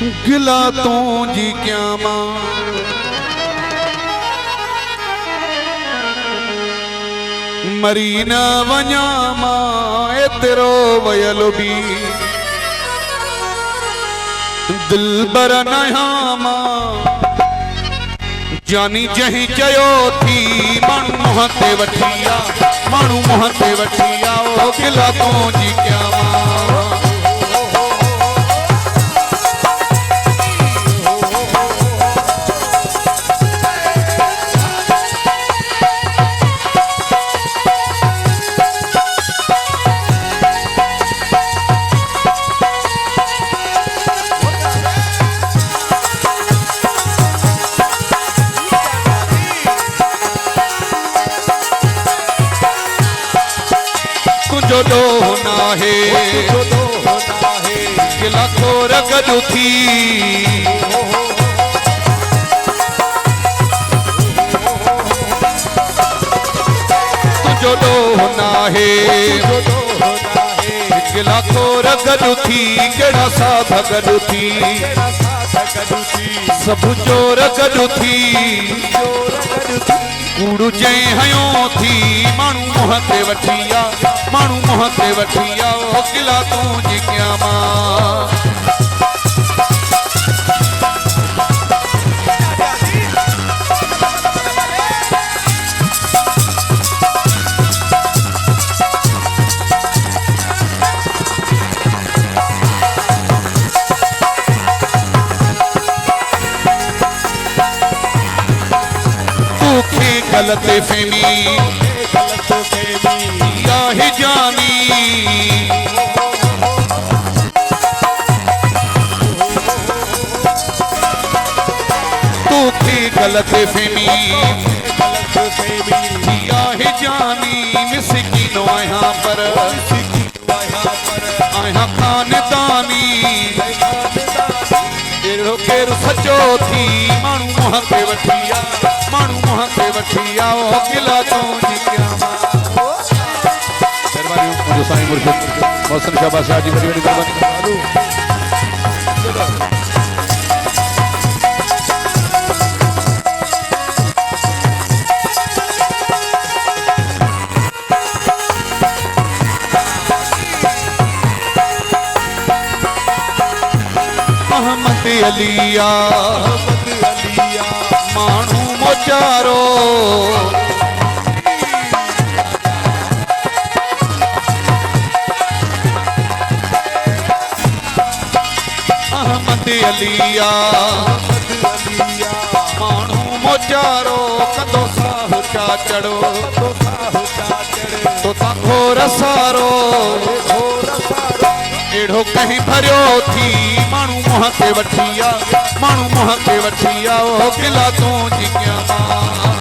गिला तू जी क्या मां मरी न वञा मां एतिरो वयल बि दिल बर नया मां जानी जहीं चयो थी माण्हू मुंहं ते वठी आ माण्हू मुंहं ते वठी आ ओ गिला तू जी क्या मां जो ना है गिला खोर गॾु थी तुंहिंजो ॾोह ना है गिला खोर गॾु थी कहिड़ा साध गॾु थी सभु चोर गॾु थी कूड़ू जंहिं हयो थी माण्हू मुंहं ते वठी आ माण्हू मुंहं ते वठी आ ओ गिला तू जी क्या मां गलत फहमी या ही जानी तू थी गलत फहमी या ही जानी मिसकीनो यहाँ पर आया खानदानी केरु सचो थी माण्हू मुंहं ते वठी आ माण्हू मुंहं ते वठी आ ओ गिला तू जी क्या मां मेहरबानी मुंहिंजो साईं मुर्शिद मोहसिन शाहबाज़ शाह जी वॾी वॾी महिरबानी अहमद अलिया माण्हू मोचारो अहमद अलिया माण्हू मोचारो कंदो साहु चाचड़ो तो ताको रसारो एड़ो कहीं भरियो थी माण्हू मुंहं ते वठी आ माण्हू मुंहं ते वठी आ ओ गिला तू जी क्या मां